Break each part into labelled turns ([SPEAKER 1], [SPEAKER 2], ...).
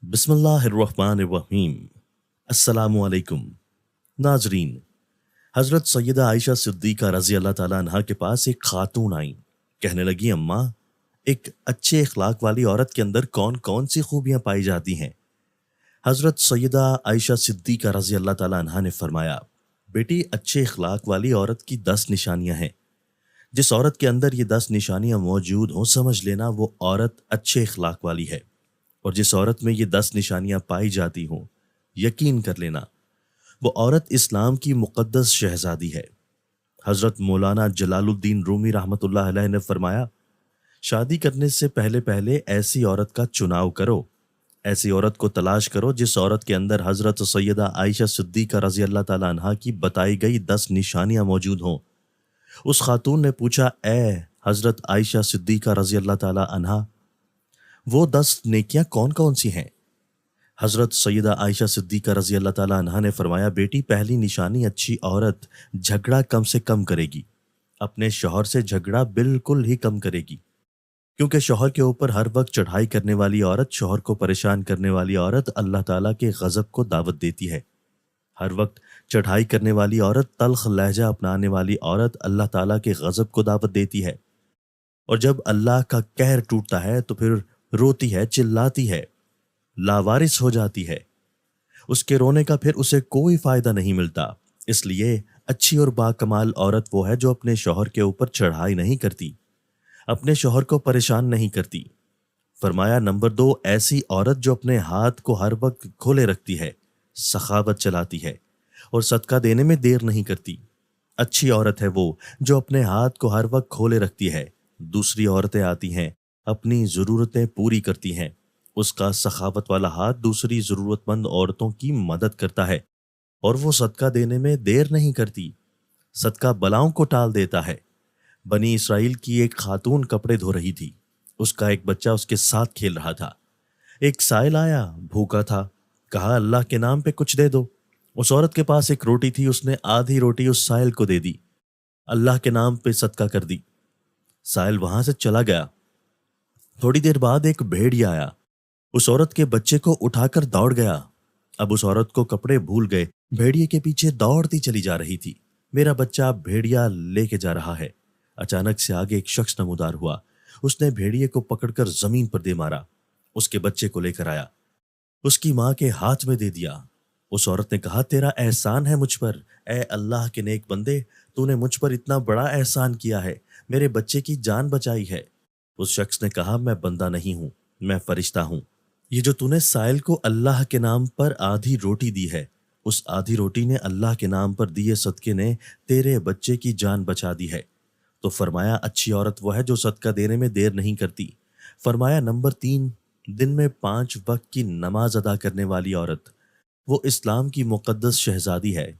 [SPEAKER 1] بسم اللہ الرحمن الرحیم۔ السلام علیکم ناظرین۔ حضرت سیدہ عائشہ صدیقہ رضی اللہ تعالیٰ عنہا کے پاس ایک خاتون آئیں، کہنے لگی اماں، ایک اچھے اخلاق والی عورت کے اندر کون کون سی خوبیاں پائی جاتی ہیں؟ حضرت سیدہ عائشہ صدیقہ رضی اللہ تعالیٰ عنہا نے فرمایا، بیٹی اچھے اخلاق والی عورت کی 10 نشانیاں ہیں۔ جس عورت کے اندر یہ 10 نشانیاں موجود ہوں سمجھ لینا وہ عورت اچھے اخلاق والی ہے، اور جس عورت میں یہ 10 نشانیاں پائی جاتی ہوں یقین کر لینا وہ عورت اسلام کی مقدس شہزادی ہے۔ حضرت مولانا جلال الدین رومی رحمۃ اللہ علیہ نے فرمایا، شادی کرنے سے پہلے پہلے ایسی عورت کا چناؤ کرو، ایسی عورت کو تلاش کرو جس عورت کے اندر حضرت سیدہ عائشہ صدیقہ رضی اللہ تعالیٰ عنہا کی بتائی گئی 10 نشانیاں موجود ہوں۔ اس خاتون نے پوچھا، اے حضرت عائشہ صدیقہ رضی اللہ تعالیٰ عنہا، وہ 10 نیکیاں کون کون سی ہیں؟ حضرت سیدہ عائشہ صدیقہ رضی اللہ تعالیٰ عنہا نے فرمایا، بیٹی پہلی نشانی، اچھی عورت جھگڑا کم سے کم کرے گی، اپنے شوہر سے جھگڑا بالکل ہی کم کرے گی، کیونکہ شوہر کے اوپر ہر وقت چڑھائی کرنے والی عورت، شوہر کو پریشان کرنے والی عورت اللہ تعالیٰ کے غضب کو دعوت دیتی ہے۔ ہر وقت چڑھائی کرنے والی عورت، تلخ لہجہ اپنانے والی عورت اللہ تعالیٰ کے غضب کو دعوت دیتی ہے، اور جب اللہ کا قہر ٹوٹتا ہے تو پھر روتی ہے، چلاتی ہے، لاوارث ہو جاتی ہے۔ اس کے رونے کا پھر اسے کوئی فائدہ نہیں ملتا۔ اس لیے اچھی اور باکمال عورت وہ ہے جو اپنے شوہر کے اوپر چڑھائی نہیں کرتی، اپنے شوہر کو پریشان نہیں کرتی۔ فرمایا نمبر 2، ایسی عورت جو اپنے ہاتھ کو ہر وقت کھولے رکھتی ہے، سخاوت چلاتی ہے اور صدقہ دینے میں دیر نہیں کرتی۔ اچھی عورت ہے وہ جو اپنے ہاتھ کو ہر وقت کھولے رکھتی ہے، دوسری عورتیں آتی ہیں، اپنی ضرورتیں پوری کرتی ہیں، اس کا سخاوت والا ہاتھ دوسری ضرورت مند عورتوں کی مدد کرتا ہے، اور وہ صدقہ دینے میں دیر نہیں کرتی، صدقہ بلاؤں کو ٹال دیتا ہے۔ بنی اسرائیل کی ایک خاتون کپڑے دھو رہی تھی، اس کا ایک بچہ اس کے ساتھ کھیل رہا تھا۔ ایک سائل آیا، بھوکا تھا، کہا اللہ کے نام پہ کچھ دے دو۔ اس عورت کے پاس ایک روٹی تھی، اس نے آدھی روٹی اس سائل کو دے دی، اللہ کے نام پہ صدقہ کر دی۔ سائل وہاں سے چلا گیا۔ تھوڑی دیر بعد ایک بھیڑیا آیا، اس عورت کے بچے کو اٹھا کر دوڑ گیا۔ اب اس عورت کو کپڑے بھول گئے، بھیڑیے کے پیچھے دوڑتی چلی جا رہی تھی۔ میرا بچہ بھیڑیا لے کے جا رہا ہے۔ اچانک سے آگے ایک شخص نمودار ہوا، اس نے بھیڑیے کو پکڑ کر زمین پر دے مارا، اس کے بچے کو لے کر آیا، اس کی ماں کے ہاتھ میں دے دیا۔ اس عورت نے کہا، تیرا احسان ہے مجھ پر، اے اللہ کے نیک بندے، تو نے مجھ پر اتنا بڑا احسان کیا ہے، میرے بچے کی جان بچائی ہے۔ اس شخص نے کہا، میں بندہ نہیں ہوں، میں فرشتہ ہوں۔ یہ جو تو نے سائل کو اللہ کے نام پر آدھی روٹی دی ہے، اس آدھی روٹی نے اللہ کے نام پر دیے صدقے نے تیرے بچے کی جان بچا دی ہے۔ تو فرمایا اچھی عورت وہ ہے جو صدقہ دینے میں دیر نہیں کرتی۔ فرمایا نمبر 3، دن میں 5 وقت کی نماز ادا کرنے والی عورت، وہ اسلام کی مقدس شہزادی ہے۔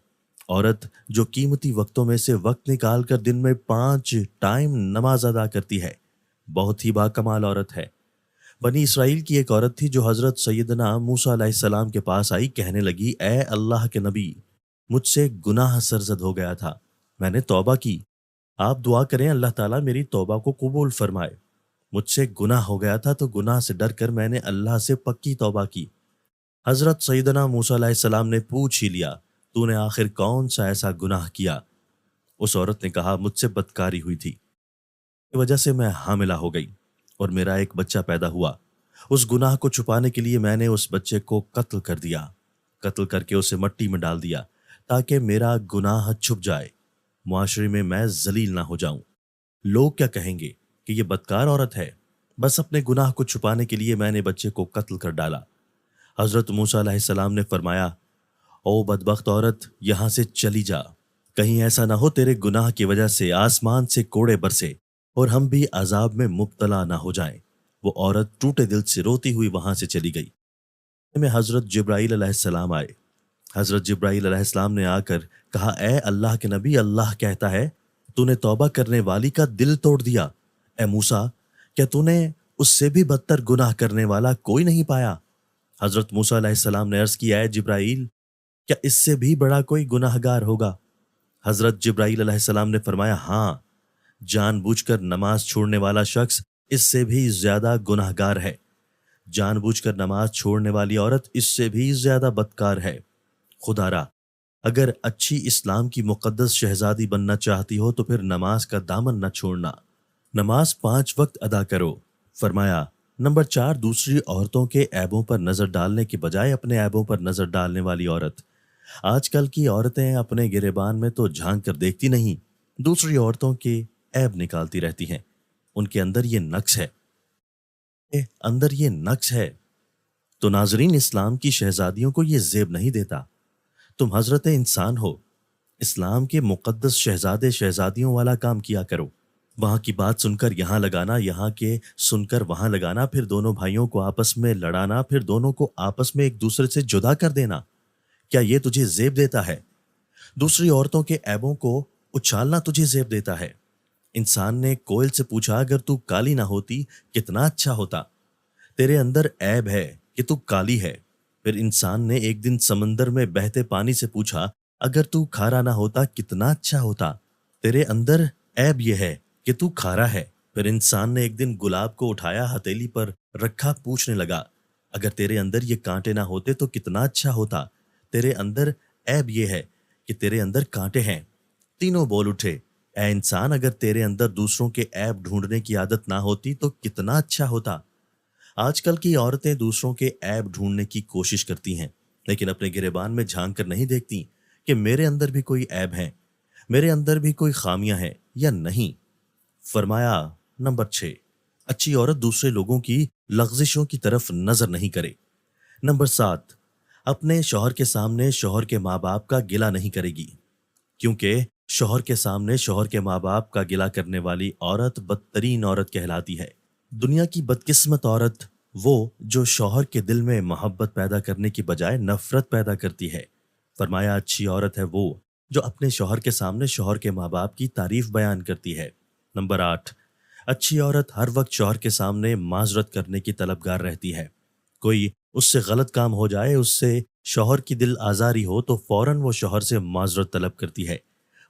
[SPEAKER 1] عورت جو قیمتی وقتوں میں سے وقت نکال کر دن میں 5 ٹائم نماز ادا کرتی ہے، بہت ہی باکمال عورت ہے۔ بنی اسرائیل کی ایک عورت تھی جو حضرت سیدنا موسیٰ علیہ السلام کے پاس آئی، کہنے لگی، اے اللہ کے نبی، مجھ سے گناہ سرزد ہو گیا تھا، میں نے توبہ کی، آپ دعا کریں اللہ تعالیٰ میری توبہ کو قبول فرمائے۔ مجھ سے گناہ ہو گیا تھا تو گناہ سے ڈر کر میں نے اللہ سے پکی توبہ کی۔ حضرت سیدنا موسیٰ علیہ السلام نے پوچھ ہی لیا، تو نے آخر کون سا ایسا گناہ کیا؟ اس عورت نے کہا، مجھ سے بدکاری ہوئی تھی، کی وجہ سے میں حاملہ ہو گئی اور میرا ایک بچہ پیدا ہوا۔ اس گناہ کو چھپانے کے لیے میں نے اس بچے کو قتل کر دیا، قتل کر کے اسے مٹی میں ڈال دیا تاکہ میرا گناہ چھپ جائے، معاشرے میں ذلیل نہ ہو جاؤں۔ لوگ کیا کہیں گے کہ یہ بدکار عورت ہے؟ بس اپنے گناہ کو چھپانے کے لیے میں نے بچے کو قتل کر ڈالا۔ حضرت موسیٰ علیہ السلام نے فرمایا، او بدبخت عورت، یہاں سے چلی جا، کہیں ایسا نہ ہو تیرے گناہ کی وجہ سے آسمان سے کوڑے برسے اور ہم بھی عذاب میں مبتلا نہ ہو جائیں۔ وہ عورت ٹوٹے دل سے روتی ہوئی وہاں سے چلی گئی۔ میں حضرت جبرائیل علیہ السلام آئے۔ حضرت جبرائیل علیہ السلام نے آ کر کہا، اے اللہ کے نبی، اللہ کہتا ہے تو نے توبہ کرنے والی کا دل توڑ دیا۔ اے موسیٰ، کیا تو نے اس سے بھی بدتر گناہ کرنے والا کوئی نہیں پایا؟ حضرت موسیٰ علیہ السلام نے عرض کیا، اے جبرائیل، کیا اس سے بھی بڑا کوئی گناہ گار ہوگا؟ حضرت جبرائیل علیہ السلام نے فرمایا، ہاں، جان بوجھ کر نماز چھوڑنے والا شخص اس سے بھی زیادہ گناہ گار ہے۔ جان بوجھ کر نماز چھوڑنے والی عورت اس سے بھی زیادہ بدکار ہے۔ خدارا، اگر اچھی اسلام کی مقدس شہزادی بننا چاہتی ہو تو پھر نماز کا دامن نہ چھوڑنا، نماز 5 وقت ادا کرو۔ فرمایا نمبر 4، دوسری عورتوں کے عیبوں پر نظر ڈالنے کے بجائے اپنے عیبوں پر نظر ڈالنے والی عورت۔ آج کل کی عورتیں اپنے گریبان میں تو جھانک کر دیکھتی نہیں، دوسری عورتوں کے عیب نکالتی رہتی ہیں۔ ان کے اندر یہ نقص ہے۔ تو ناظرین، اسلام کی شہزادیوں کو یہ زیب نہیں دیتا۔ تم حضرت انسان ہو، اسلام کے مقدس شہزادے شہزادیوں والا کام کیا کرو۔ وہاں کی بات سن کر یہاں لگانا، یہاں کے سن کر وہاں لگانا، پھر دونوں بھائیوں کو آپس میں لڑانا، پھر دونوں کو آپس میں ایک دوسرے سے جدا کر دینا، کیا یہ تجھے زیب دیتا ہے؟ دوسری عورتوں کے عیبوں کو اچھالنا تجھے زیب دیتا ہے؟ انسان نے کوئل سے پوچھا، اگر تو کالی نہ ہوتی کتنا اچھا ہوتا۔ تیرے اندر عیب ہے کہ تو کالی ہے۔ پھر انسان نے ایک دن سمندر میں بہتے پانی سے پوچھا، اگر تو کھارا نہ ہوتا کتنا اچھا ہوتا۔ تیرے اندر عیب یہ ہے کہ تو کھارا ہے۔ پھر انسان نے ایک دن گلاب کو اٹھایا، ہتھیلی پر رکھا، پوچھنے لگا، اگر تیرے اندر یہ کانٹے نہ ہوتے تو کتنا اچھا ہوتا۔ تیرے اندر عیب یہ ہے کہ تیرے اندر کانٹے ہیں۔ تینوں بول اٹھے، اے انسان، اگر تیرے اندر دوسروں کے عیب ڈھونڈنے کی عادت نہ ہوتی تو کتنا اچھا ہوتا۔ آج کل کی عورتیں دوسروں کے عیب ڈھونڈنے کی کوشش کرتی ہیں، لیکن اپنے گریبان میں جھانک کر نہیں دیکھتی کہ میرے اندر بھی کوئی عیب ہے، میرے اندر بھی کوئی خامیاں ہیں یا نہیں۔ فرمایا نمبر 6، اچھی عورت دوسرے لوگوں کی لغزشوں کی طرف نظر نہیں کرے۔ نمبر 7، اپنے شوہر کے سامنے شوہر کے ماں باپ کا گلہ نہیں کرے گی، کیونکہ شوہر کے سامنے شوہر کے ماں باپ کا گلہ کرنے والی عورت بدترین عورت کہلاتی ہے۔ دنیا کی بدقسمت عورت وہ جو شوہر کے دل میں محبت پیدا کرنے کی بجائے نفرت پیدا کرتی ہے۔ فرمایا اچھی عورت ہے وہ جو اپنے شوہر کے سامنے شوہر کے ماں باپ کی تعریف بیان کرتی ہے۔ نمبر 8، اچھی عورت ہر وقت شوہر کے سامنے معذرت کرنے کی طلبگار رہتی ہے۔ کوئی اس سے غلط کام ہو جائے، اس سے شوہر کی دل آزاری ہو تو فوراً وہ شوہر سے معذرت طلب کرتی ہے۔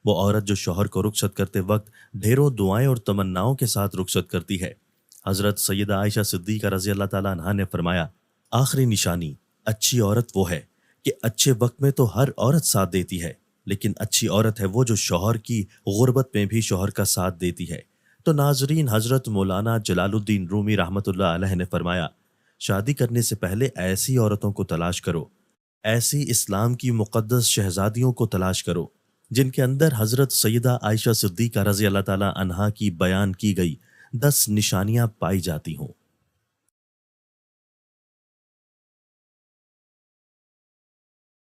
[SPEAKER 1] وہ عورت جو شوہر کو رخصت کرتے وقت ڈھیروں دعائیں اور تمناؤں کے ساتھ رخصت کرتی ہے۔ حضرت سیدہ عائشہ صدیقہ رضی اللہ تعالیٰ عنہا نے فرمایا، آخری نشانی اچھی عورت وہ ہے کہ اچھے وقت میں تو ہر عورت ساتھ دیتی ہے، لیکن اچھی عورت ہے وہ جو شوہر کی غربت میں بھی شوہر کا ساتھ دیتی ہے۔ تو ناظرین، حضرت مولانا جلال الدین رومی رحمۃ اللہ علیہ نے فرمایا، شادی کرنے سے پہلے ایسی عورتوں کو تلاش کرو، ایسی اسلام کی مقدس شہزادیوں کو تلاش کرو جن کے اندر حضرت سیدہ عائشہ صدیقہ رضی اللہ تعالیٰ عنہا کی بیان کی گئی 10 نشانیاں پائی جاتی ہوں۔